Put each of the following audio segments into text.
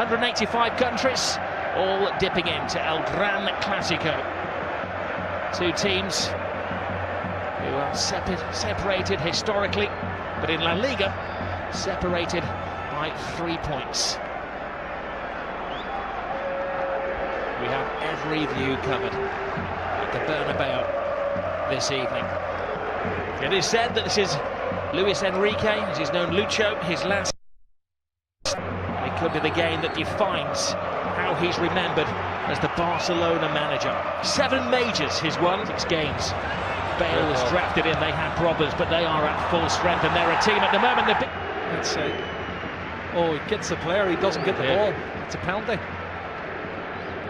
185 countries, all dipping into El Gran Clásico. Two teams who are separated historically, but in La Liga, separated by 3 points. We have every view covered at the Bernabeu this evening. It is said that this is Luis Enrique, as he's known Lucho, his last. It could be the game that defines how he's remembered as the Barcelona manager. 7 majors he's won, 6 games. Bale was drafted in, they had problems, but they are at full strength and they're a team at the moment. Let's say, oh, he gets the player, he doesn't get the ball. It's a penalty.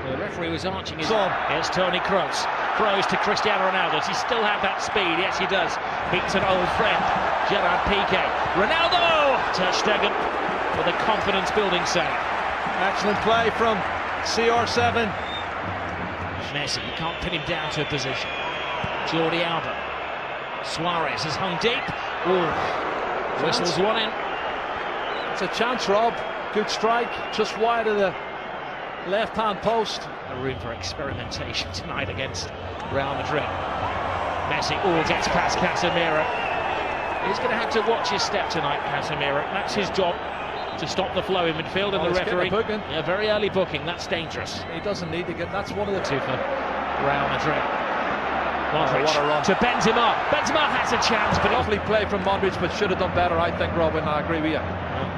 The referee was arching his arm. Here's Toni Kroos. Kroos to Cristiano Ronaldo. Does he still have that speed? Yes, he does. Beats an old friend, Gerard Piqué. Ronaldo! Ter Stegen with a confidence-building save. Excellent play from CR7. Messi, you can't pin him down to a position. Jordi Alba. Suarez has hung deep. Ooh. Whistles one in. It's a chance, Rob. Good strike, just wide of the left-hand post. A room for experimentation tonight against Real Madrid. Messi, gets past Casemiro. He's going to have to watch his step tonight, Casemiro. That's his job, to stop the flow in midfield, and the referee. Yeah, very early booking, that's dangerous. He doesn't need to get, that's one of the two for Real Madrid. Modric to Benzema. Benzema has a chance, but lovely play from Modric, but should have done better, I think, Robin. I agree with you.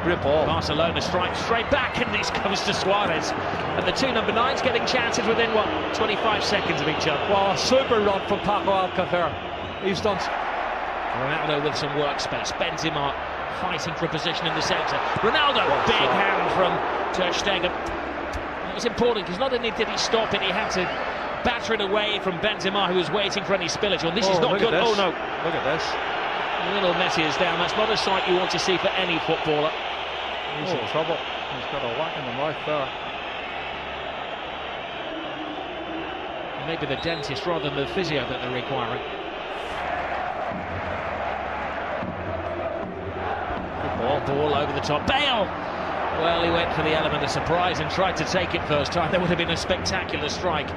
Great ball. Barcelona strikes straight back, and this comes to Suarez. And the two number 9s getting chances within, 25 seconds of each other. Well, a super run from Paco Alcácer. He's done. Ronaldo with some work space. Benzema fighting for a position in the centre. Ronaldo, big hand from Ter Stegen. It was important because not only did he stop it, he had to batter it away from Benzema, who was waiting for any spillage. This is not good. Oh no! Look at this. Little Messi is down. That's not a sight you want to see for any footballer. He's in trouble. He's got a whack in the mouth there. Maybe the dentist rather than the physio that they're requiring. Good ball over the top. Bale! Well, he went for the element of surprise and tried to take it first time. There would have been a spectacular strike.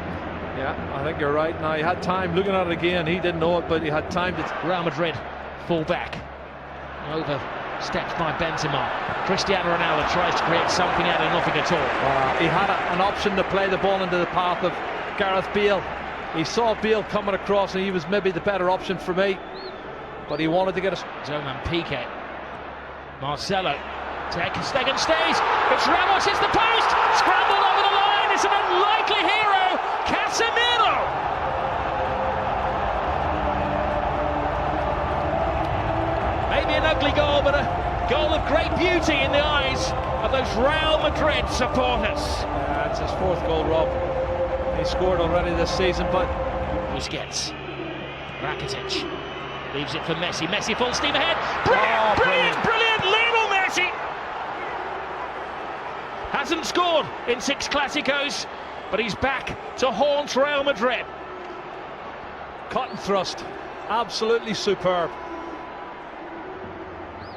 Yeah, I think you're right. Now, he had time looking at it again. He didn't know it, but he had time to. Real Madrid fall back. Overstepped by Benzema. Cristiano Ronaldo tries to create something out of nothing at all. He had an option to play the ball into the path of Gareth Bale. He saw Bale coming across, and he was maybe the better option for me. But he wanted to get a. Zoman Piqué. Marcelo. Ter Stegen stays. It's Ramos, hits the post. Scrambled over the line. It's an unlikely hero. Casemiro. Maybe an ugly goal, but a goal of great beauty in the eyes of those Real Madrid supporters. Yeah, it's his 4th goal, Rob. He scored already this season, but Busquets. Rakitic leaves it for Messi. Messi full steam ahead. Brilliant! Lionel Messi hasn't scored in 6 Clásicos, but he's back to haunt Real Madrid. Cut and thrust, absolutely superb.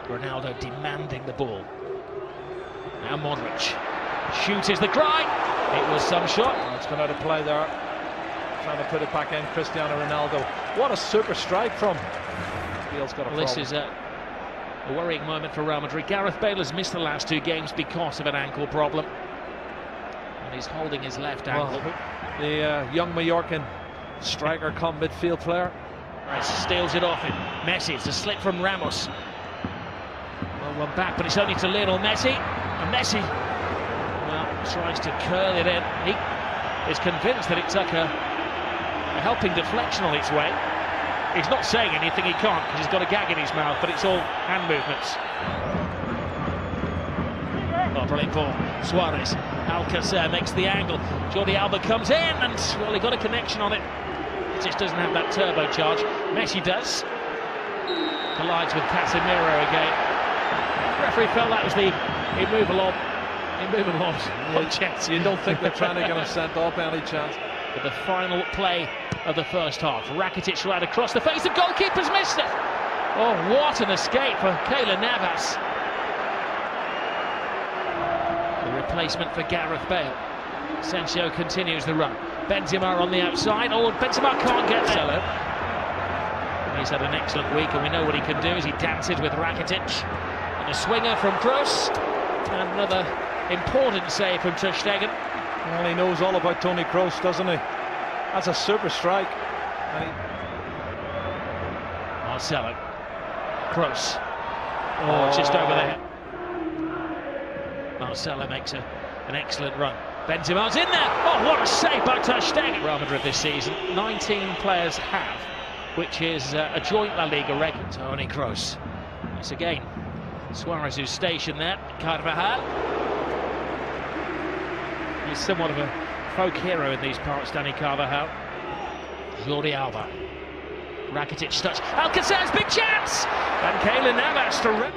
Ronaldo demanding the ball. Now Modric. Shoot is the cry. It was some shot. It's gone out of play there. Trying to put it back in, Cristiano Ronaldo. What a super strike from. Bale's got a problem. This is a worrying moment for Real Madrid. Gareth Bale has missed the last 2 games because of an ankle problem. And he's holding his left ankle. The young Mallorcan striker come midfield player. Steals it off him. Messi, it's a slip from Ramos. Well, one back, but it's only to Lionel Messi. And Messi, tries to curl it in. He is convinced that it took a helping deflection on its way. He's not saying anything, he can't, because he's got a gag in his mouth, but it's all hand movements. Brilliant ball. Suarez. Alcácer makes the angle. Jordi Alba comes in, and, well, he got a connection on it. It just doesn't have that turbocharge. Messi does. Collides with Casemiro again. The referee felt that was the immovable chance. You don't think they're trying to get him sent off any chance. But the final play of the first half. Rakitic right across the face of goalkeepers, missed it. Oh, what an escape for Keylor Navas. The replacement for Gareth Bale. Asensio continues the run. Benzema on the outside. Oh, Benzema can't get there. He's had an excellent week, and we know what he can do as he dances with Rakitic. And a swinger from Kroos. And another important save from Ter Stegen. Well, he knows all about Toni Kroos, doesn't he? That's a super strike. Marcelo. Kroos. Oh, just over there. Marcelo makes an excellent run. Benzema's in there. Oh, what a save by Ter Stegen. Real Madrid this season, 19 players have, which is a joint La Liga record. Toni Kroos. Once again, Suarez who's stationed there. Carvajal. He's somewhat of a folk hero in these parts, Dani Carvajal. Jordi Alba. Rakitic touch. Alcacer's big chance! And Keylor Navas to rip.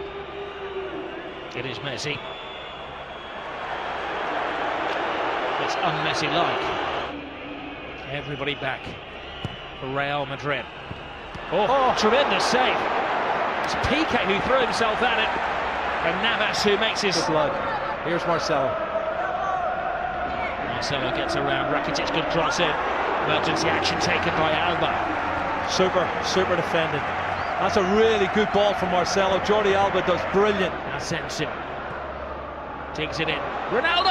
It is Messi. It's un-Messi-like. Everybody back for Real Madrid. Oh, tremendous save. It's Piqué who threw himself at it. And Navas who makes his... Good luck. Here's Marcelo. Marcelo gets around. Rakitic good cross in. Emergency action taken by Alba. Super defending. That's a really good ball from Marcelo. Jordi Alba does brilliant. Asensio digs it in. Ronaldo!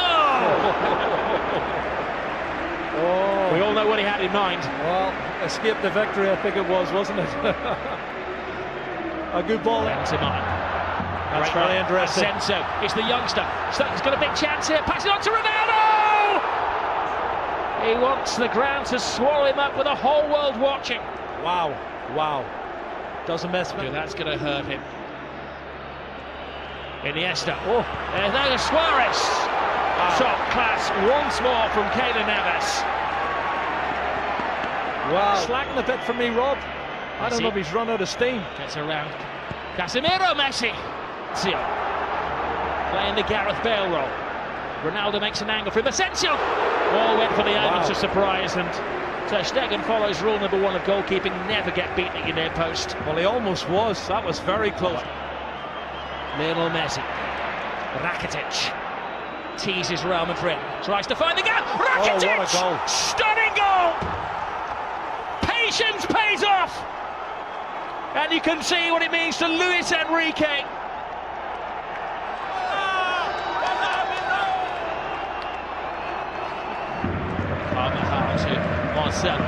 Oh. We all know what he had in mind. Well, escape the victory, I think it was, wasn't it? A good ball. Benzema. That's very interesting. Asensio, it's the youngster. He's got a big chance here. Pass it on to Ronaldo! He wants the ground to swallow him up with the whole world watching. Wow. Doesn't mess with him. That's going to hurt him. Iniesta. Oh, there's Suarez. Top class once more from Keylor Navas. Wow. Slacking a bit for me, Rob. I don't know if he's run out of steam. Gets around. Casemiro, Messi. Playing the Gareth Bale role. Ronaldo makes an angle for him. Asensio. All went for the element of surprise, and Ter Stegen follows rule number 1 of goalkeeping: never get beaten at your near post. Well, he almost was. That was very close. Lionel Messi. Rakitic teases Real Madrid. Tries to find the gap. Rakitic! Oh, what a goal. Stunning goal! Patience pays off! And you can see what it means to Luis Enrique. Carvajal to Marcelo.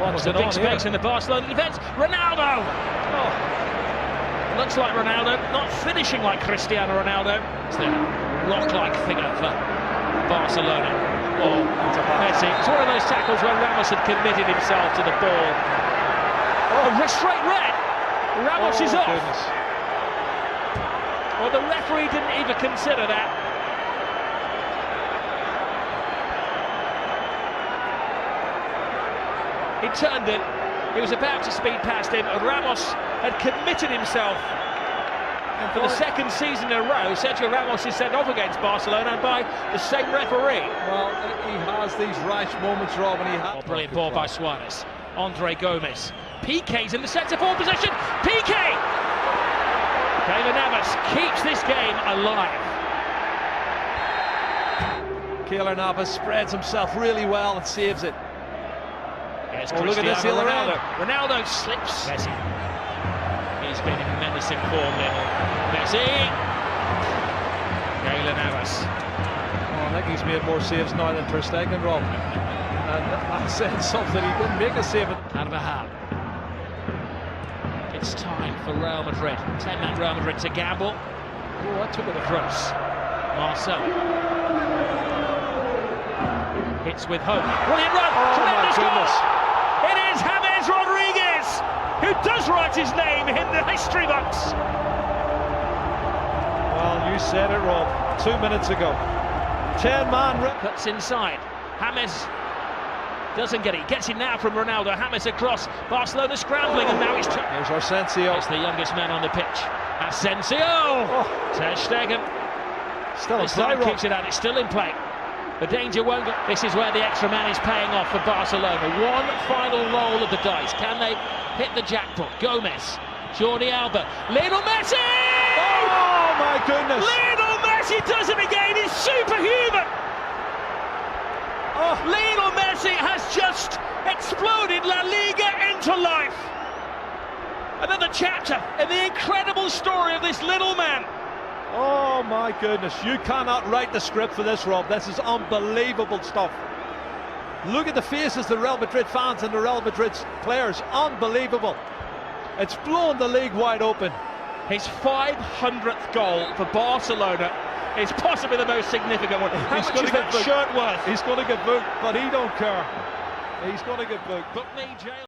What's a big space in the Barcelona defence? Ronaldo! Oh. Looks like Ronaldo, not finishing like Cristiano Ronaldo. It's the rock-like figure for Barcelona. Oh, Messi. It's one of those tackles where Ramos had committed himself to the ball. Oh, straight red. Ramos is off. Goodness. Well, the referee didn't even consider that. He turned it. He was about to speed past him, and Ramos had committed himself. And for the second season in a row, Sergio Ramos is sent off against Barcelona by the same referee. Well, he has these rash moments, Rob, and he has... Brilliant ball by Suarez. Andre Gomez. Piqué's in the centre-forward position. Piqué! Keylor Navas keeps this game alive. Keylor Navas spreads himself really well and saves it. Yes, look at this, Ronaldo. Ronaldo slips. Messi. He's been in menacing form, Lionel Messi. Keylor Navas. Oh, I think he's made more saves now than Ter Stegen, Rob. And that said something. He didn't make a save. Carvajal. It's time for Real Madrid. 10-man Real Madrid to gamble. Oh, that took it across. Marcelo. Hits with hope. Brilliant run. Tremendous goal. It is James Rodriguez who does write his name in the history books. Well, you said it, Rob, 2 minutes ago. 10-man. Cuts inside. James doesn't get it. Gets it now from Ronaldo. James across. Barcelona scrambling, and now he's... Here's Asensio. It's the youngest man on the pitch. Asensio! Ter Stegen. Still in play, Rob. Keeps it out. It's still in play. The danger won't go. This is where the extra man is paying off for Barcelona. One final roll of the dice. Can they hit the jackpot? Gomez, Jordi Alba, Lionel Messi! Oh my goodness! Lionel Messi! Messi does it again, he's superhuman! Oh, Lionel Messi has just exploded La Liga into life. Another chapter in the incredible story of this little man. Oh my goodness, you cannot write the script for this, Rob. This is unbelievable stuff. Look at the faces of the Real Madrid fans and the Real Madrid players. Unbelievable. It's blown the league wide open. His 500th goal for Barcelona is possibly the most significant one. How much is that shirt worth? He's going to get booked, but he don't care. He's going to get booked. Book me, jail.